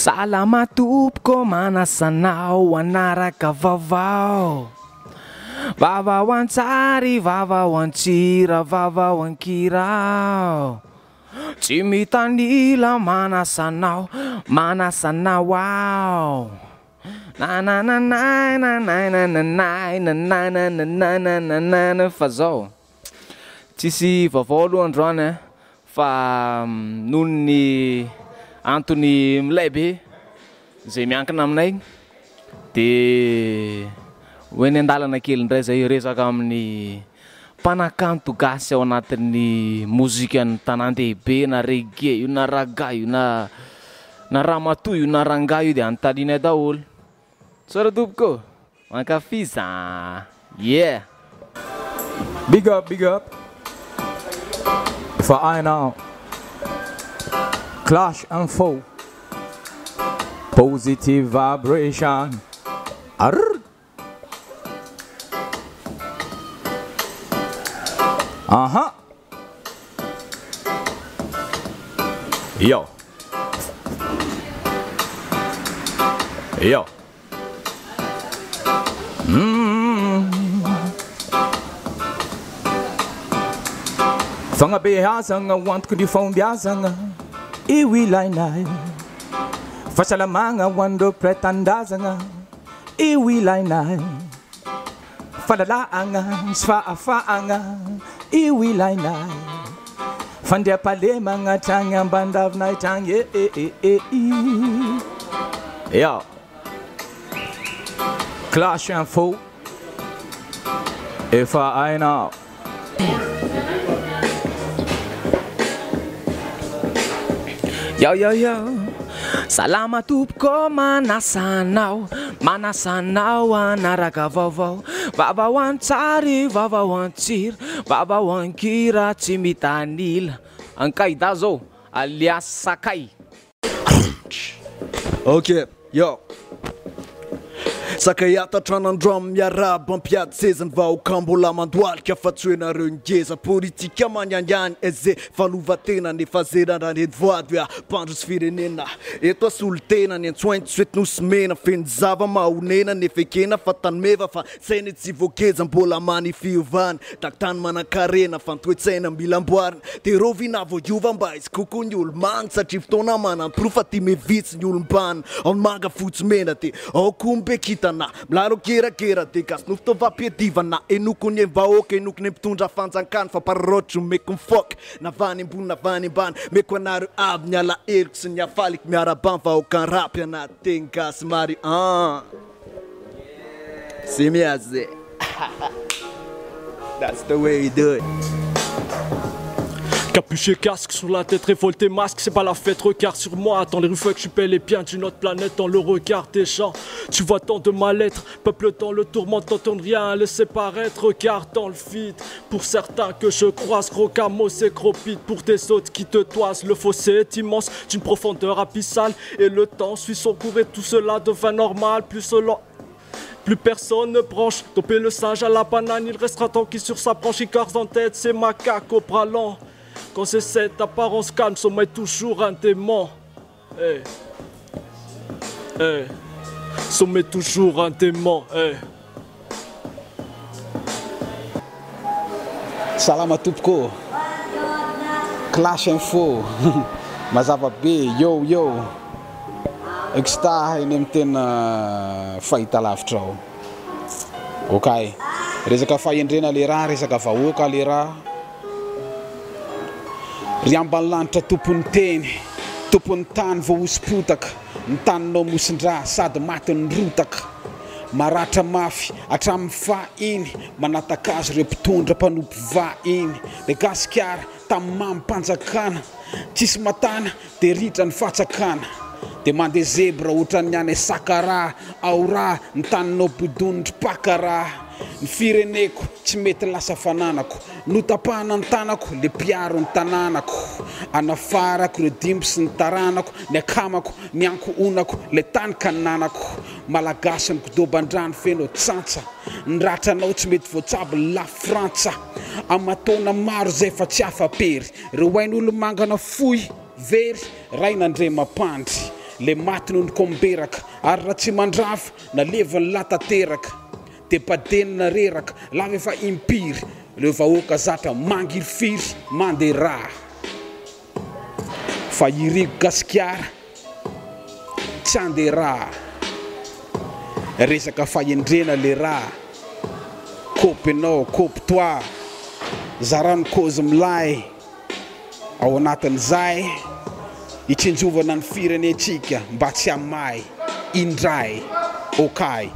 Salama tompoko manasanao anaraka vaovao. Vavao antsary, vavao antsira, vavao ankirao. Tsy mitanila manasanao, manasanao ao. Na na na na na na na na na na na na na na na na na fa zao. Tsisy vaovao aloha androany fa noho ny antony milay be zay miankina aminay de hoeny andalana kely indray zay resaka amin'ny mpanakanto gasy ao anatin'ny mozikan'ny tanan-dehibe na reggae io na raga io na ramatoa io na ranga io de antalinay daholo. Sora tompoko mankafiza. Yeah. Big up for I now Clash and Foe Positive Vibration. Arr. Uh-huh. Yo. Fagnabeazagna hoantoko ny fombiazagna io ilainay. Fahasalamagna hoandreo mpiray-tandazagna io ilainay. Fahalalahagna sy fahafahagna io ilainay. Fandriam-pahalemagna tragny amban-dravinay tragny Yo. Clash and Foe efa aina. Yo. Salama tompoko manasanao, manasanao anaraka vaovao. Vavao antsary, vavao antsira, vavao ankira, tsy mitanila. Ankaida zao, alias Sakay. Ok, yo. Sakayata tranandrom miaraba ampiady sezany vahoaka mbola mandoalika fa tsy hoenareo ngeza politika manyanjany eze falovatena nefa zerandrany voady hoe mpandro sy firenena eto asolotena ny antsoainy tsy hoety nosimena feny zava mahonena nefa ekena fa tanymeva fa sainy tsy voakeza mbola manifiovany dakitany manan-karena fa ntoetsaina milamboarina de rovina voadiova mba izy kokoa ny olo-many satria fotoana manam-pro fa ty mevitsy ny olombany ao ny manga fotsy mena de ao kombe kitana milaro kerakera de gasy no fitaovam-piadivana enoko ny vahoaka enoko ny mpitondra fanjakany fa pararotro meko mifoka navany ambony navany ambany meko anareo aby ny ala eloko sy ny afaliko miarabany vahoaka ny rapy anaty teny gasy mari c'est miaze. That's the way you do it. Capuché casque sur la tête, révolté masque, c'est pas la fête, regarde sur moi. Dans les rues que je paie les biens d'une autre planète, dans le regard des gens. Tu vois tant de mal-être, peuple dans le tourment, t'entends rien, laissez paraître, regarde dans le vide. Pour certains que je croise, gros camo, c'est cropide. Pour des autres qui te toisent, le fossé est immense, d'une profondeur abyssale. Et le temps suit son cours et tout cela devient normal, plus personne ne branche, doper le singe à la banane, il restera tranquille sur sa branche, il garde en tête ses macaques au bras lent. Quand c'est cette apparence calme, sommeille toujours un démon. Sommeille toujours un démon. Salama tompoko. Clash and Foe. Mazava be, yo. Exta eny amin'ny tena fahita lavitra ao. Okay. Resaka fahendrena le raha, resaka vahoaka le raha. Riambany lanitra tompony teny, tompony tany vao osipotaka, ny taninao mosin-dra sady maty ny rotaka. Maratra mafy hatramin'ny fahiny, manataka azy ireo mpitondra mpanompo vahiny. Le gasikara tamin'ny mamimpanjakana, tsisy matana de ritra ny fatsakana. De mandeha zebra ohatran'ny any sakara, aora ny taninao bodonitry pakara. Ny fireneko tsy mety lasa fananako, notapahana ny tanako le piaro ny tananako. Anafarako ireo dimby sy ny taranako, ny akamako, ny ankohonako, le tany kananako. Malagasy ny kodoban-drano feno tsantsa, ny ratranao tsy mety voatsabo la Frantsa. Amatona maro zay fa tsy afapery, reo hain'olo mangana fohy very, rain'andre mampandry. le maty noho ny komberaka ary raha tsy mandrafa na levany latateraka de padenina reraka lava efa impiry le vahoaka zatra mangirifiry mandeha raha fa irigo gaskiara tsy andeha raha resaka fahendrena le raha kopy anao kopy toa zarano kozy milay ao anatin'izay itsinjovana ny firenetsika mba tsy amay indray okay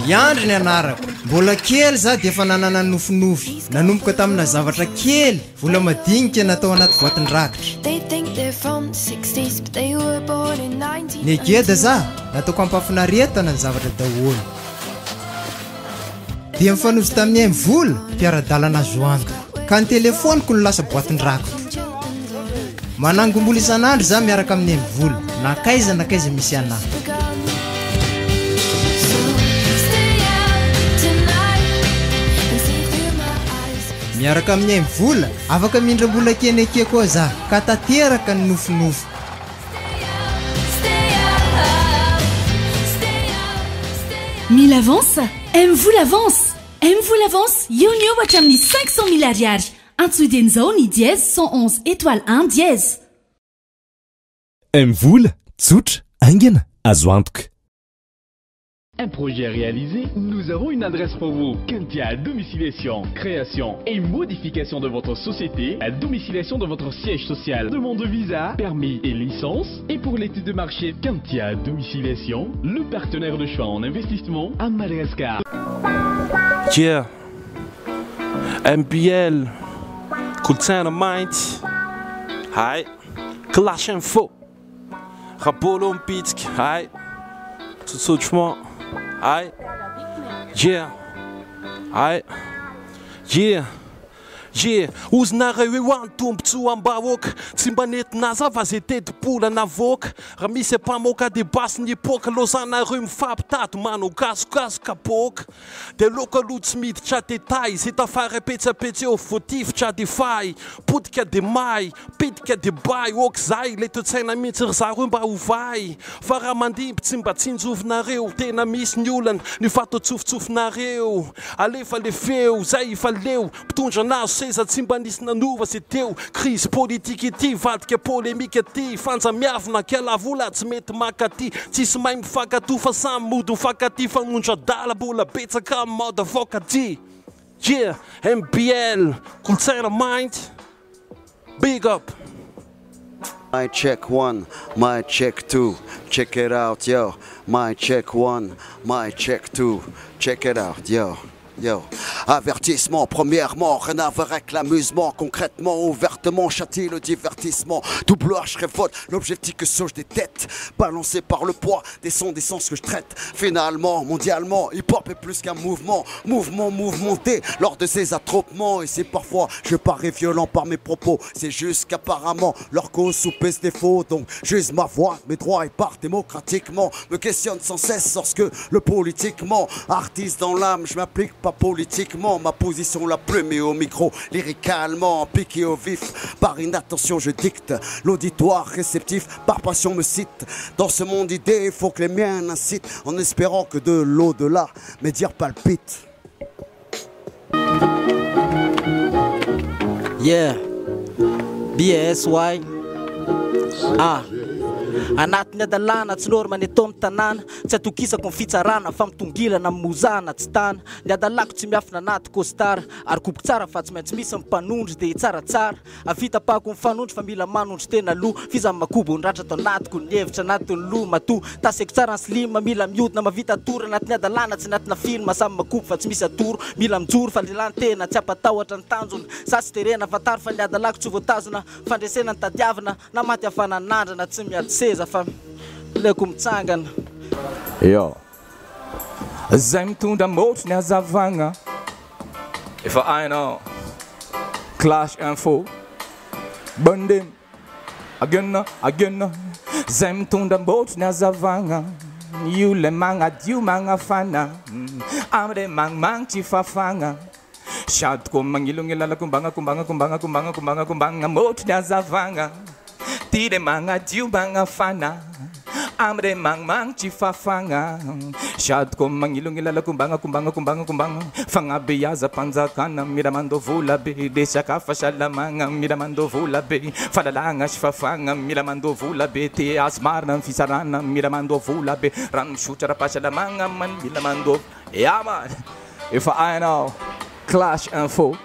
Yandry ny anarako mbola kely za dia efa nanana nofinofy nanomboka tamina zavatra kely vola madinika natao anaty boatin-drakitra negeda za nataoko ampafinarentana ny zavatra daholo dia mifanozy tamin'ny vola mpiara-dalana zoanto ka ny telefoniko no lasa boatin-drakitra manangombola isan'andro za miaraka amin'ny vola nakaiza misy anahy miaraka amin'ny vola afaka mindram-bola keneke koa za ka tateraka ny nofinofo 1000 avance, aime-vous l'avance? Aime-vous l'avance? Yo hatramin'ny 500 000 ariary. Antsudenzao ny dièse 111 étoile 1 dièse. Aime-vous tsotra aingana azo antoka. Un projet réalisé, nous avons une adresse pour vous. Kentia Domiciliation, création et modification de votre société, la domiciliation de votre siège social, demande de visa, permis et licence. Et pour l'étude de marché, Kentia Domiciliation, le partenaire de choix en investissement à Madagascar. Yeah, MBL, Kultana Mind, hi, Clash Info, Rapolo Mpitsk, hi, Tsutsouchement. Aye, yeah, aye, yeah. Ozinareo eo any tombontsoa am-bahoaka tsy mba nentina fa zay teti-pola navoaka raha misy mpamoaka de basy ny epoka lozanareo mifampitady manao gasogasoka boaka de loka aloha tsy miditra detay zay tafara petsapetsy eo voatifitra de fay potika de may pitika de bay ok zay le toe-tsaina mihitsy ry zareo mba hovay fa raha mandimby tsy mba tsinjovinareo tena misy ny olana ny fatotsofotsofinaareo alefa le feo zay fa leo mpitondra anazy seza tsy mba nisy nanova zay teo crise politique ity vadika polémika ty fanja miavina kiala vola tsy mety makaty tsisy mahay mifakato fa samy mody mifakaty fanondra dala mbola betsaka amin'ny mode avokaty yeah MBL Kultana Mind big up. My check 1, my check 2, check it out, yo. My check 1, my check 2, check it out, yo. Yo, avertissement, premièrement, rien à voir avec l'amusement, concrètement, ouvertement, châtie le divertissement, double H révolte, l'objectif que sauge des têtes, balancé par le poids des sons d'essence que je traite. Finalement, mondialement, hip-hop est plus qu'un mouvement, mouvementé lors de ces attroupements, et c'est parfois, je parais violent par mes propos, c'est juste qu'apparemment, leur cause soupèse des faux, donc j'use ma voix, mes droits et part démocratiquement, me questionne sans cesse lorsque le politiquement, artiste dans l'âme, je m'applique pas politiquement, ma position la plume et au micro, lyricalement, piqué au vif, par inattention je dicte, l'auditoire réceptif, par passion me cite, dans ce monde idée, il faut que les miens incitent, en espérant que de l'au-delà, mes dires palpitent. Yeah, BSY, anatin'ny adalana tsy lôry maneto amin'ny tanàna tsy atokisako ny fitsarana fa mitongilana amin'ny mozana tsy tana ny adalako tsy miafina anaty kostara ary kopoko tsara fa tsy maintsy misy mpanondry dia tsaratsara avitapako mifanondry fa mila manondry tena loha fiza makobo ndratra atao anatiko ny hevitra anatin'ny loha mato taseko tsara ny slima mila miodina mavita atory anatin'ny adalana tsy anatina filma samy makobo fa tsy misy atoro mila mijoro fa lelany tena tsy apatahotra ny tanjona sasy terena fatary fa ny adalako tsy voatazona fandresena ny tadiavina na maty afanan'andrana tsy miady fa leko mitsangana yo zay mitondra motry ny hazavagna efa hainao Clash Info bandem agena zay mitondra motry ny hazavagna io le magnadio magnafana amre magnimagnitry fafagna sady koa magnilongilala kombagna motry ny azavagna ty le magnadio magnafana amre magnimagnitry fafagna sady koa magnilongilala kombagna fagnabe aza mpanjakana miramandô vola be desaka fahasalamagna miramandô vola be fahalalagna sy fafagna miramandô vola be te azy marina ny fisarana miramandô vola be rano misotra raha-pahasalamagna miramandô man efa hainao Clash Info